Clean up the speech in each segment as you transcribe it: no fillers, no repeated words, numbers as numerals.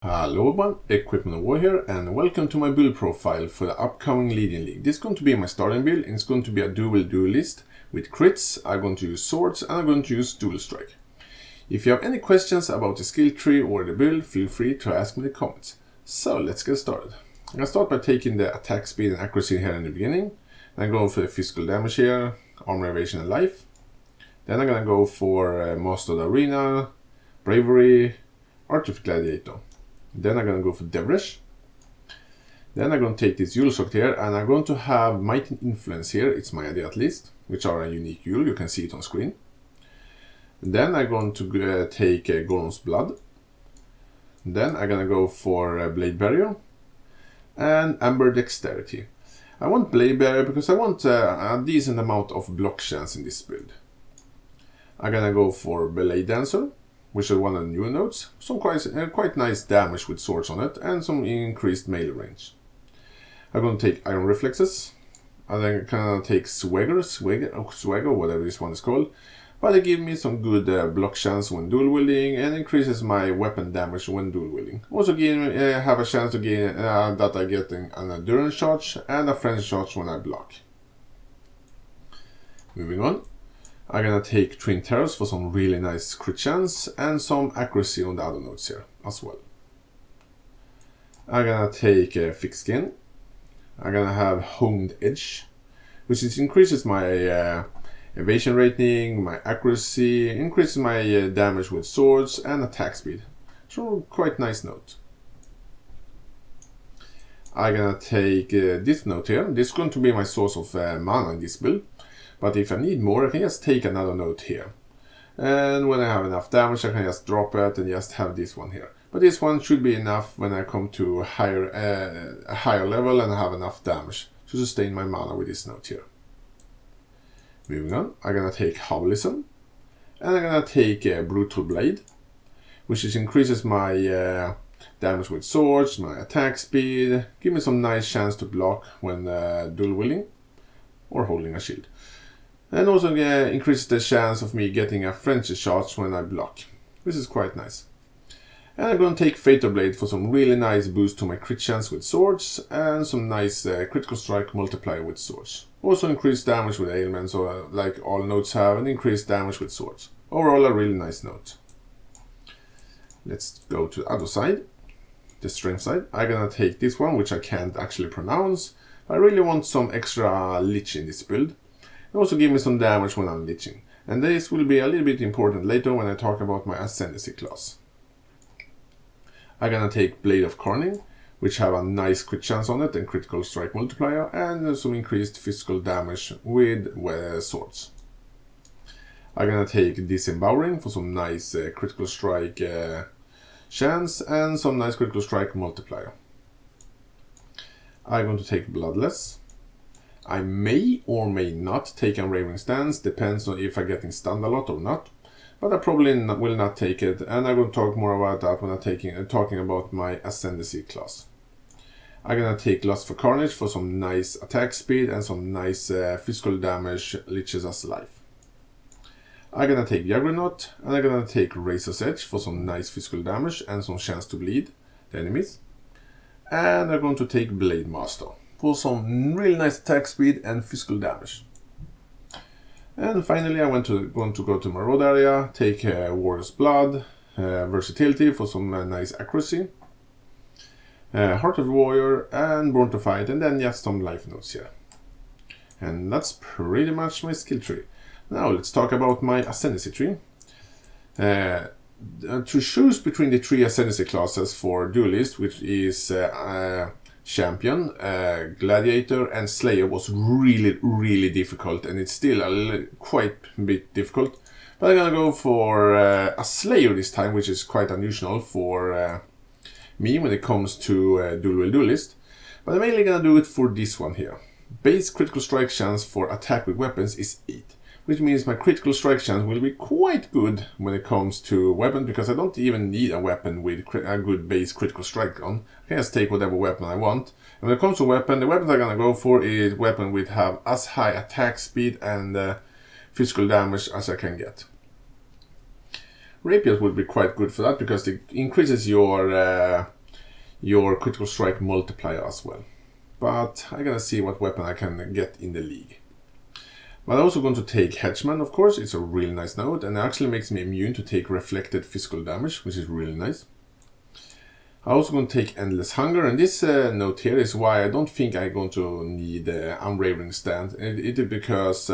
Hello everyone, Equipment War here, and welcome to my build profile for the upcoming Leading League. This is going to be my starting build, and it's going to be a Wield Duelist with crits. I'm going to use swords, and I'm going to use dual strike. If you have any questions about the skill tree or the build, feel free to ask me in the comments. So let's get started. I'm going to start by taking the attack speed and accuracy here in the beginning. Then I go for the physical damage here, armor evasion and life. Then I'm going to go for Master of the Arena, bravery, artifact gladiator. Then I'm going to go for Devrish. Then I'm going to take this Yule socket here, and I'm going to have Might and Influence here, it's my idea at least, which are a unique Yule, you can see it on screen. Then I'm going to take Gorm's Blood. Then I'm going to go for Blade Barrier and Amber Dexterity. I want Blade Barrier because I want a decent amount of block chance in this build. I'm going to go for Blade Dancer, which is one of the new nodes. Some quite nice damage with swords on it, and some increased melee range. I'm going to take Iron Reflexes, and then kind of take Swagger, whatever this one is called. But it gives me some good block chance when dual wielding, and increases my weapon damage when dual wielding. Also have a chance to gain that I get an endurance charge and a frenzy charge when I block. Moving on. I'm gonna take Twin Terrors for some really nice crit chance and some accuracy on the other nodes here as well. I'm gonna take Thick Skin. I'm gonna have Honed Edge, which increases my evasion rating, my accuracy, increases my damage with swords and attack speed. So quite nice note. I'm gonna take this note here. This is going to be my source of mana in this build. But if I need more, I can just take another note here. And when I have enough damage, I can just drop it and just have this one here. But this one should be enough when I come to a higher level and have enough damage to sustain my mana with this note here. Moving on, I'm gonna take Howlism. And I'm gonna take Brutal Blade, which increases my damage with swords, my attack speed, give me some nice chance to block when dual wielding or holding a shield. And also increases the chance of me getting a frenzy charge when I block, which is quite nice. And I'm going to take Fatal Blade for some really nice boost to my crit chance with swords, and some nice critical strike multiplier with swords. Also increased damage with ailments, or like all nodes have, and increased damage with swords. Overall a really nice note. Let's go to the other side, the strength side. I'm going to take this one, which I can't actually pronounce. I really want some extra lich in this build. It also give me some damage when I'm liching. And this will be a little bit important later when I talk about my Ascendancy class. I'm gonna take Blade of Corning, which have a nice crit chance on it and critical strike multiplier, and some increased physical damage with swords. I'm gonna take Disembowering for some nice critical strike chance and some nice critical strike multiplier. I'm going to take Bloodless. I may or may not take a Raving Stance, depends on if I'm getting stunned a lot or not. But I probably will not take it, and I'm going to talk more about that when I'm talking about my Ascendancy class. I'm going to take Lust for Carnage for some nice attack speed and some nice physical damage liches as life. I'm going to take Juggernaut, and I'm going to take Razor's Edge for some nice physical damage and some chance to bleed the enemies. And I'm going to take Blade Master for some really nice attack speed and physical damage. And finally I want to go to my road area, take Warrior's Blood, Versatility for some nice accuracy, Heart of the Warrior, and Born to Fight, and then just some life notes here. And that's pretty much my skill tree. Now let's talk about my Ascendancy tree. To choose between the three Ascendancy classes for Duelist, which is Champion, Gladiator, and Slayer, was really difficult, and it's still quite a bit difficult. But I'm gonna go for a Slayer this time, which is quite unusual for me when it comes to Wield Duelist. But I'm mainly gonna do it for this one here. Base critical strike chance for attack with weapons is 8. Which means my critical strike chance will be quite good when it comes to weapon, because I don't even need a weapon with a good base critical strike on. I can just take whatever weapon I want. And when it comes to weapon, the weapons I'm gonna go for is weapon with have as high attack speed and physical damage as I can get. Rapiers would be quite good for that because it increases your critical strike multiplier as well. But I gotta see what weapon I can get in the league. But I'm also going to take Hedgeman, of course. It's a really nice note, and it actually makes me immune to take reflected physical damage, which is really nice. I'm also going to take Endless Hunger, and this note here is why I don't think I'm going to need Unwavering Stand. It is because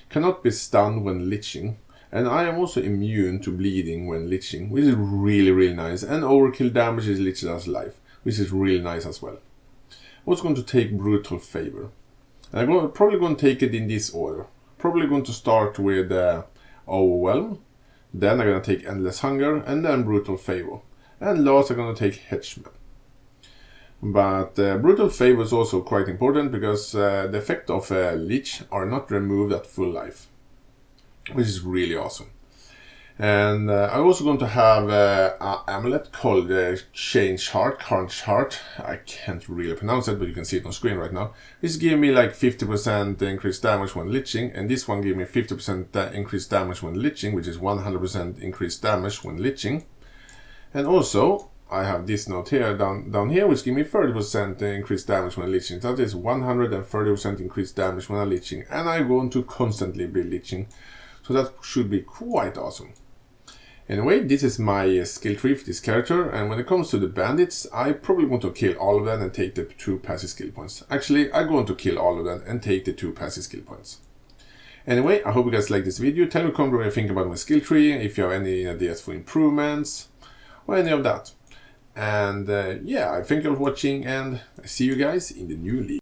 cannot be stunned when liching, and I am also immune to bleeding when liching, which is really nice, and overkill damage is liched as life, which is really nice as well. I'm also going to take Brutal Favor. And I'm probably going to take it in this order. Probably going to start with Overwhelm, then I'm going to take Endless Hunger, and then Brutal Favor. And last I'm going to take Hedgeman. But Brutal Favor is also quite important because the effect of Leech are not removed at full life, which is really awesome. And I'm also going to have an amulet called Change Heart, Carnage Heart. I can't really pronounce it, but you can see it on screen right now. This gives me like 50% increased damage when liching, and this one gives me 50% increased damage when liching, which is 100% increased damage when liching. And also, I have this note here down here, which gives me 30% increased damage when liching. That is 130% increased damage when I'm liching, and I'm going to constantly be liching. So that should be quite awesome. Anyway, this is my skill tree for this character, and when it comes to the bandits, I probably want to kill all of them and take the 2 passive skill points. Actually, I'm going to kill all of them and take the 2 passive skill points. Anyway, I hope you guys like this video. Tell me in the comments what you think about my skill tree, if you have any ideas for improvements, or any of that. And yeah, I thank you for watching, and I see you guys in the new league.